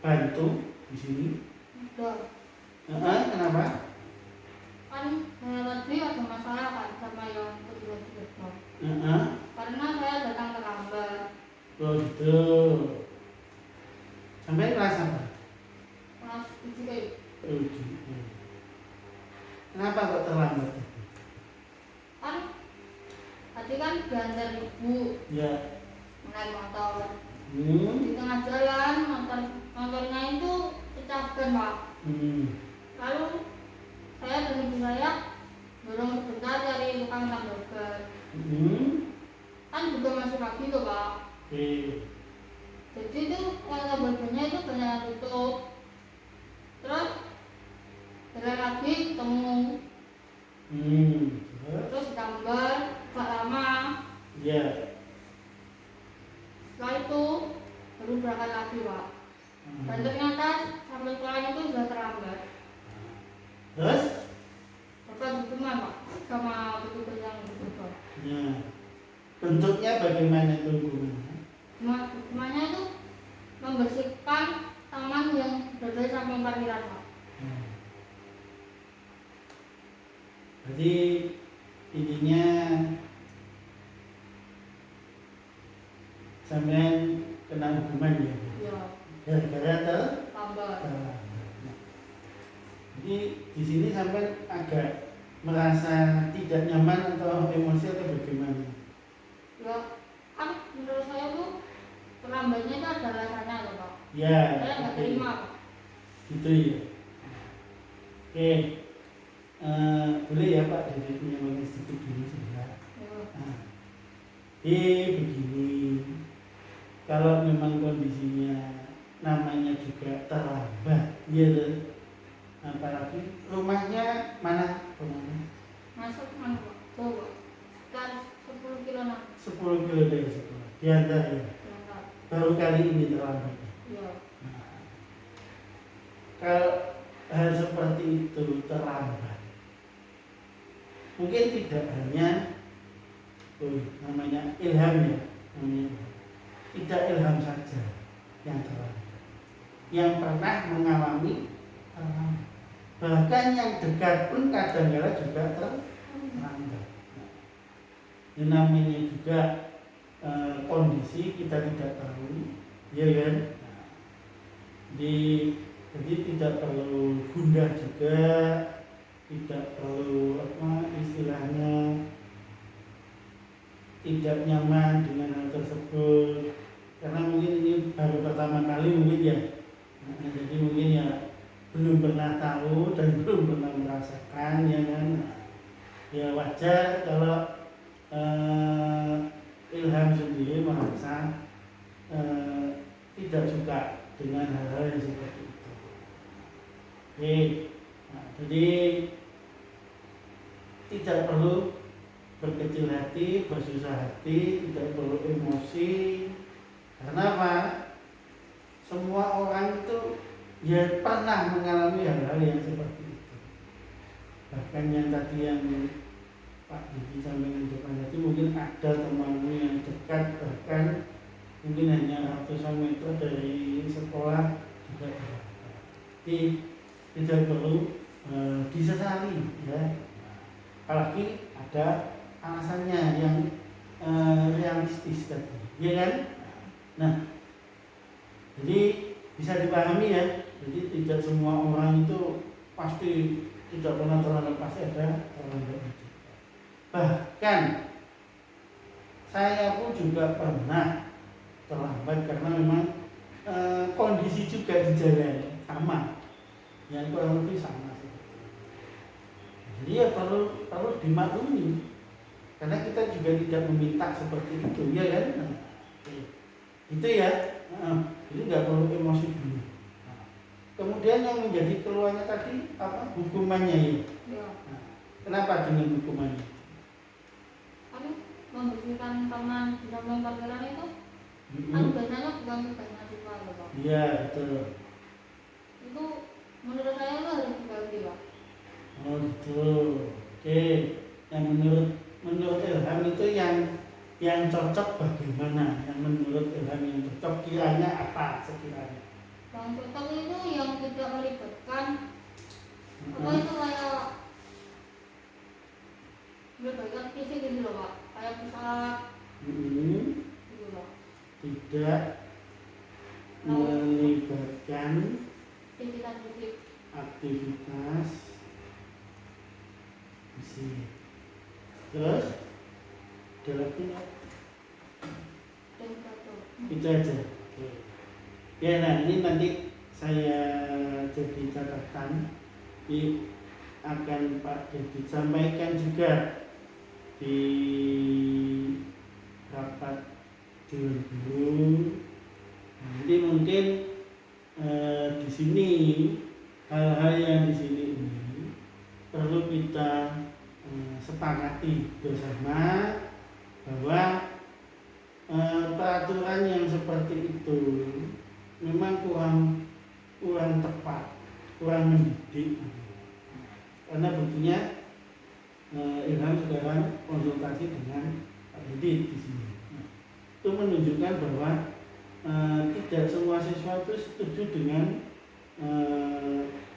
bantu di sini? Udah. Kenapa? Kan saya tadi ada masalah kan sama yang kedua-dua. Karena saya datang terlambat. Oh gitu. Sampai kelas apa? Kelas 7. Kenapa kok terlambat? Kan tadi kan diantar ibu Ya. naik motor. Di tengah jalan motornya itu pecah ban, Pak. Lalu saya dan ibu saya dorong sebentar cari tukang tambal ban. Kan juga masih pagi tuh, Pak. Jadi itu tambal bannya itu banyak yang tutup. Terus jalan lagi ketemu. Terus ditambal gak lama. Iya. Setelah itu baru berangkat lagi, Pak. Dan ternyata sampai sekolahnya itu sudah terlambat. Terus? Bapak diteman, Pak, sama petugas yang bertugas. Ya. Bentuknya bagaimana itu hukumannya? Hukumannya itu membersihkan taman yang berada di samping parkiran, Pak. Jadi intinya sampean kena hukuman ya? Iya. Gara-gara Lambat. Jadi di sini sampean agak merasa tidak nyaman atau emosi atau bagaimana? Ya, kan menurut saya tuh terlambatnya itu ada alasannya loh, Pak. Ya. Saya nggak terima, Pak. Gitu ya. Oke. Boleh ya Pak dari penyampaian sedikit dulu sebentar. Begini, kalau memang kondisinya namanya juga terlambat, ya, apalagi rumahnya mana? Masuk mana, Pak? Coba. Sekitar 10 kilo. 10 kilo dari sekolah. Diantar ya. Baru kali ini terlambat. Iya. Kalau hal seperti itu terlambat, mungkin tidak hanya namanya ilham ya, tidak ilham saja yang terlambat, yang pernah mengalami terlambat, bahkan yang dekat pun kadang-kadang juga terlambat. Ini namanya juga kondisi kita tidak tahu, ya kan? Jadi tidak perlu gundah juga, tidak perlu istilahnya tidak nyaman dengan hal tersebut, karena mungkin ini baru pertama kali mungkin ya. Jadi mungkin ya belum pernah tahu dan belum pernah merasakan, ya kan? Ya wajar kalau ilham sendiri merasa tidak suka dengan hal-hal yang seperti itu. Oke, jadi tidak perlu berkecil hati, bersusah hati, tidak perlu emosi. Karena apa? Semua orang itu ya pernah mengalami hal-hal yang seperti itu. Bahkan yang tadi yang Pak Didi sampaikan depan tadi, mungkin ada temanmu yang dekat, bahkan mungkin hanya ratusan meter dari sekolah juga ada. Jadi tidak perlu disesali, ya. Apalagi ada alasannya yang realistis tadi, ya kan? Nah, jadi bisa dipahami ya. Jadi tidak semua orang itu pasti tidak pernah terlambat, pasti ada terlambat. Bahkan saya pun juga pernah terlambat karena memang kondisi juga di jalan sama, yang kurang lebih sama. Jadi ya perlu dimaklumi, karena kita juga tidak meminta seperti itu, ya kan? Itu ya, jadi nggak perlu emosi dulu. Kemudian yang menjadi keluarnya tadi apa? Hukumannya ya. Kenapa dengan hukumannya? Membersihkan taman di samping parkiran itu kan biasanya bukan tugasnya siswa, Pak. Iya, betul. Itu menurut saya itu harus dibagi, Pak. Oh betul. Oke. Yang menurut Ilham itu yang cocok bagaimana? Yang menurut Ilham yang cocok kiranya apa sekiranya? Yang cocok itu yang tidak melibatkan apa itu kayak melibatkan fisik gitu loh Pak, kayak pesawat gitu loh. Tidak melibatkan Aktivitas fisik. aktivitas fisik. Terus ada lagi nggak? Dan cocok. Itu aja. Oke. Ya, nah ini nanti saya jadi catatan akan Pak Dedi sampaikan juga di rapat Dewan Guru. Nanti mungkin di sini hal-hal yang di sini ini perlu kita sepakati bersama bahwa peraturan yang seperti itu memang kurang tepat, kurang mendidik. Karena buktinya Ilham sekarang konsultasi dengan Pak Dedi di sini. Itu menunjukkan bahwa tidak semua siswa itu setuju dengan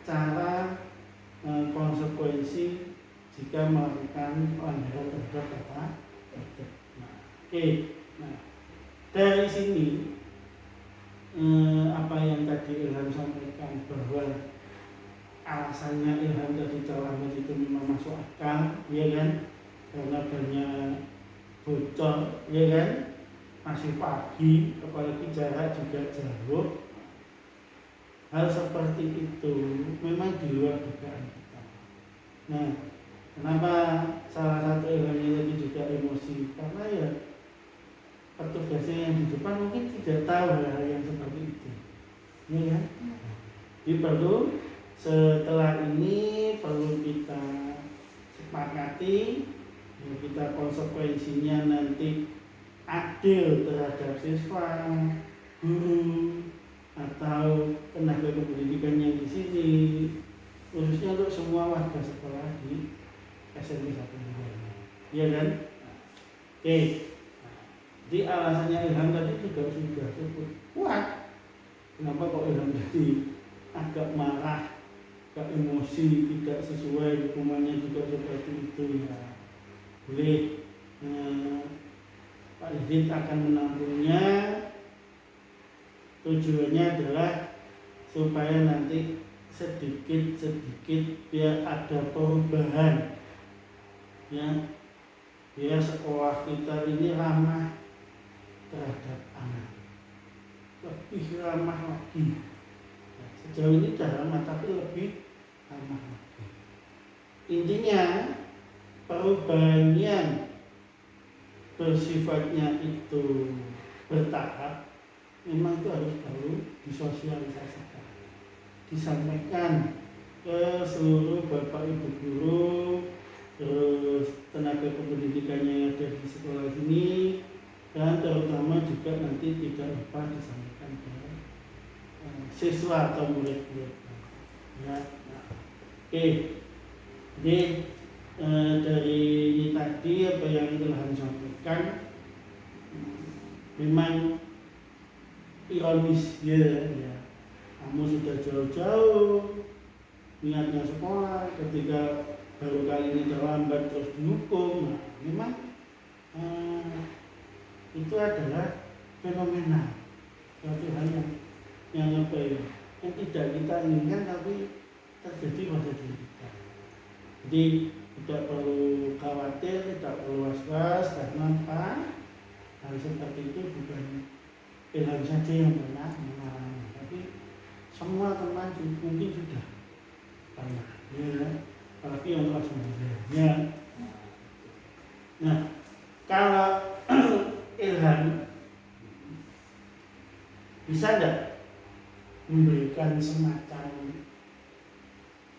cara konsekuensi jika melakukan pelanggaran terhadap kata etik. Oke. Nah, dari sini apa yang tadi Ilham sampaikan bahwa alasannya Ilham tadi ceramah itu memang masuk akal, ya kan? Karena banyak bocor, ya kan? Masih pagi, apalagi jarak juga jauh. Hal seperti itu memang di luar dugaan kita. Nah, kenapa salah satu Ilhamnya tadi juga emosi? Karena ya petugasnya yang di depan mungkin tidak tahu hal yang seperti itu, ya kan? Jadi perlu setelah ini perlu kita sepakati, ya, kita konsekuensinya nanti adil terhadap siswa, guru, atau tenaga kependidikan yang di sini, khususnya untuk semua warga sekolah di SMP 1 Negara, ya kan? Oke. Jadi alasannya Ilham tadi juga sudah cukup kuat. Kenapa kok Ilham tadi agak marah, agak emosi, tidak sesuai hukumannya juga seperti itu ya. Boleh Pak Didit akan menampungnya. Tujuannya adalah supaya nanti sedikit-sedikit biar ada perubahan, ya, biar sekolah kita ini ramah terhadap anak, lebih ramah lagi. Sejauh ini sudah ramah tapi lebih ramah lagi. Intinya perubahan yang bersifatnya itu bertahap memang itu harus perlu disosialisasikan, disampaikan ke seluruh bapak ibu guru, terus tenaga kependidikannya yang ada di sekolah ini, dan terutama juga nanti tidak lupa disampaikan ke siswa atau murid-murid. Ya, nah. Oke, jadi dari ini tadi apa yang Ilham sampaikan memang ironis ya. Kamu sudah jauh-jauh niatnya sekolah, ketika baru kali ini terlambat terus dihukum. Nah, memang itu adalah fenomena suatu hal yang tidak kita inginkan tapi terjadi pada diri kita. Jadi tidak perlu khawatir, tidak perlu was-was, karena apa? Hal seperti itu bukan Ilham saja yang pernah mengalami, tapi semua teman mungkin sudah pernah, ya, apalagi yang kelas 9-nya. Nah, kalau Ilham bisa enggak memberikan semacam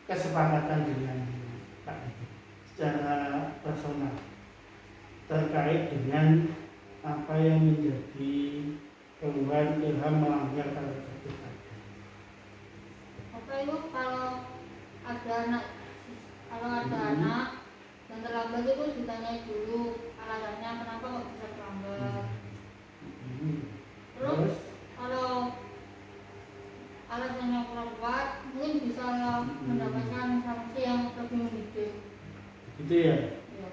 kesepakatan dengan Pak Didi secara personal terkait dengan apa yang menjadi keluhan Ilham melanggar tata tertib tadi? Apa itu kalau ada anak yang terlambat itu ditanya dulu alasannya kenapa kok bisa terlambat. Terus kalau alasan yang kurang kuat, mungkin bisa mendapatkan sanksi yang lebih mendidik. Gitu ya. Ya.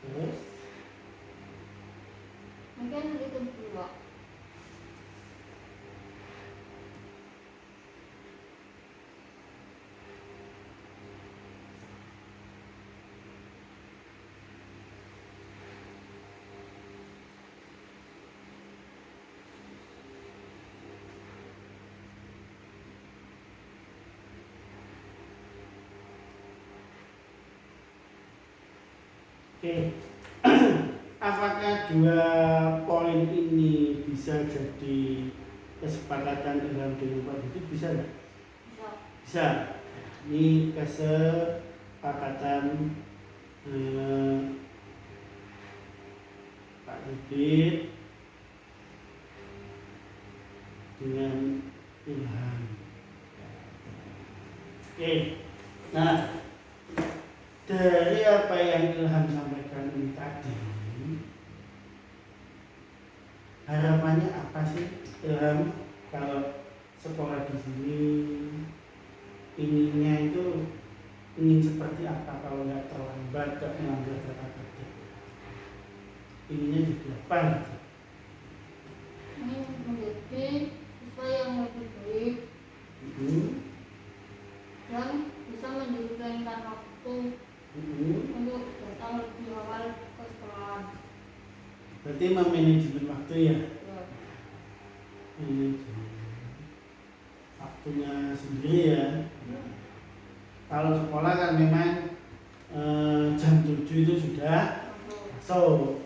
Terus Mungkin itu dua. oke. Apakah dua poin ini bisa jadi kesepakatan dalam dengan Pak Didi? Bisa nggak? Bisa. Bisa. Ini kesepakatan Pak Didi dengan Ilham. Oke. Nah, dari apa yang Ilham sampaikan ini tadi, harapannya apa sih Ilham kalau sekolah di sini inginnya itu ingin seperti apa kalau nggak terlambat, nggak melanggar tata tertib? Inginnya jadi apa? Ini menjadi siswa yang lebih baik dan bisa mendirikan waktu untuk datang lebih awal ke sekolah. Berarti memanajemen waktu ya? Ya. Manajemen waktunya sendiri ya. Kalau sekolah kan memang jam 7 itu sudah masuk.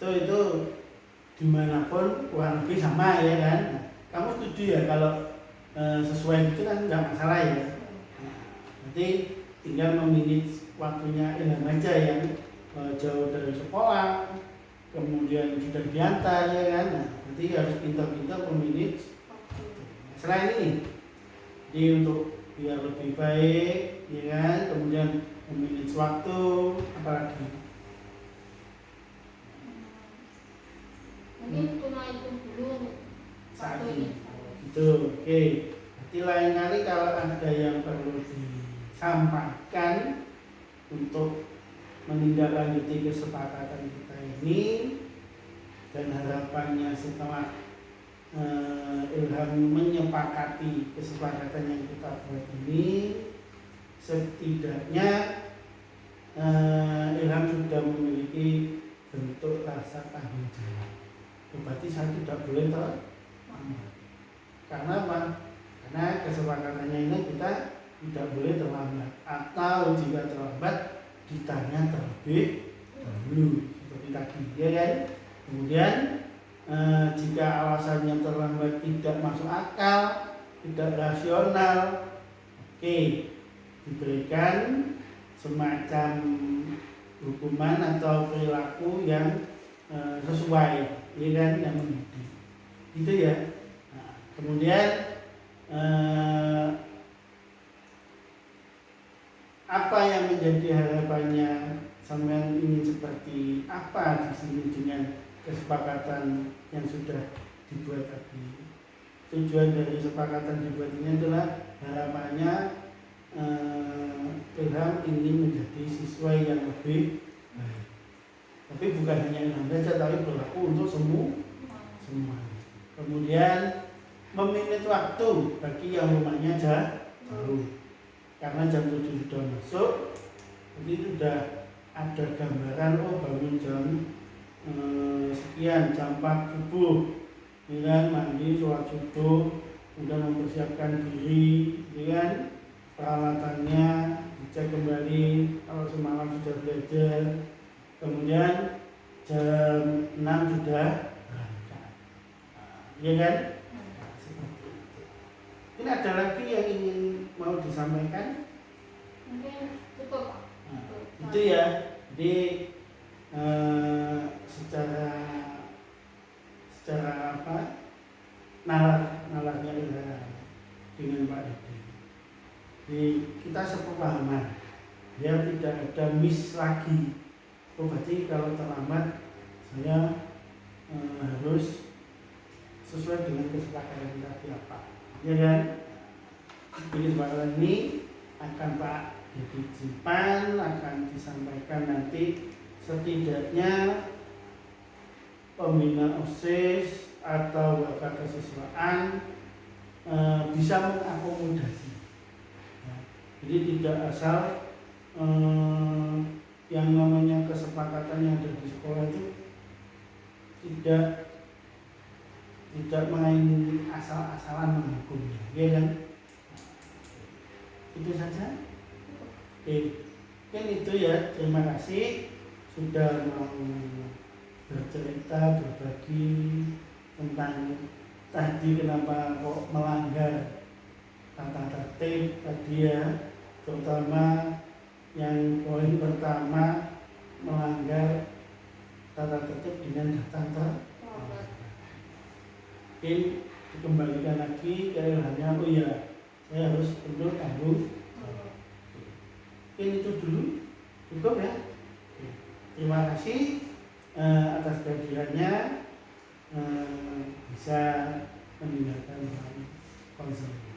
Itu dimanapun kurang lebih sama ya kan. Nah, kamu setuju ya kalau sesuai itu kan nggak masalah ya. Nanti tinggal memanage waktunya Ilham aja yang jauh dari sekolah, kemudian sudah diantar ya kan. Nah, nanti harus pintar-pintar memanage. Selain ini, jadi untuk biar lebih baik, ya kan, kemudian memanage waktu, apalagi? Mungkin cuma itu dulu Saat waktu ini. ini. Itu, oke. Berarti lain kali kalau ada yang perlu disampaikan untuk menindaklanjuti kesepakatan kita ini dan harapannya setelah Ilham menyepakati kesepakatan yang kita buat ini, setidaknya Ilham sudah memiliki bentuk rasa tanggung jawab. Berarti saya tidak boleh terlambat. Karena apa? Karena kesepakatannya ini kita tidak boleh terlambat, atau jika terlambat ditanya terlebih dahulu seperti tadi, ya kan? Kemudian jika alasannya terlambat tidak masuk akal, tidak rasional, oke, diberikan semacam hukuman atau perilaku yang sesuai, ya kan, yang mendidik, gitu ya. Nah, kemudian apa yang menjadi harapannya sampean ingin seperti apa di sini dengan kesepakatan yang sudah dibuat tadi? Tujuan dari kesepakatan dibuat ini adalah harapannya Ilham ingin menjadi siswa yang lebih baik. Tapi bukan hanya Ilham saja, tapi berlaku untuk semua. Kemudian memanage waktu bagi yang rumahnya jauh. Karena jam 7 sudah masuk, jadi sudah ada gambaran, oh bangun jam sekian, jam 4 subuh, ya kan, mandi, sholat subuh, kemudian mempersiapkan diri, ya kan, peralatannya dicek kembali kalau semalam sudah belajar, kemudian jam 6 sudah berangkat, ya kan. Ini ada lagi yang ingin mau disampaikan? Mungkin cukup Pak. Nah, itu ya. Jadi secara apa, nalarnya Ilham dengan Pak Didi. Jadi kita sepahaman, biar tidak ada miss lagi. Oh berarti kalau terlambat saya kesepakatan tadi apa, ya kan? Jadi kesepakatan ini akan Pak Dedi Jipan akan disampaikan nanti setidaknya pembina OSIS atau wakil kesiswaan bisa mengakomodasi. Ya, jadi tidak asal yang namanya kesepakatan yang ada di sekolah itu tidak main asal-asalan menghukumnya, ya kan? Itu saja. Oke, mungkin itu ya. Terima kasih sudah mau bercerita, berbagi tentang tadi kenapa kok melanggar tata tertib tadi ya, terutama yang poin pertama melanggar tata tertib dengan datang terlambat. Mungkin dikembalikan lagi ke hanya oh ya saya harus penuh tanggung jawab. Mungkin itu dulu cukup ya. Terima kasih atas kehadirannya, bisa mendengarkan konser ini.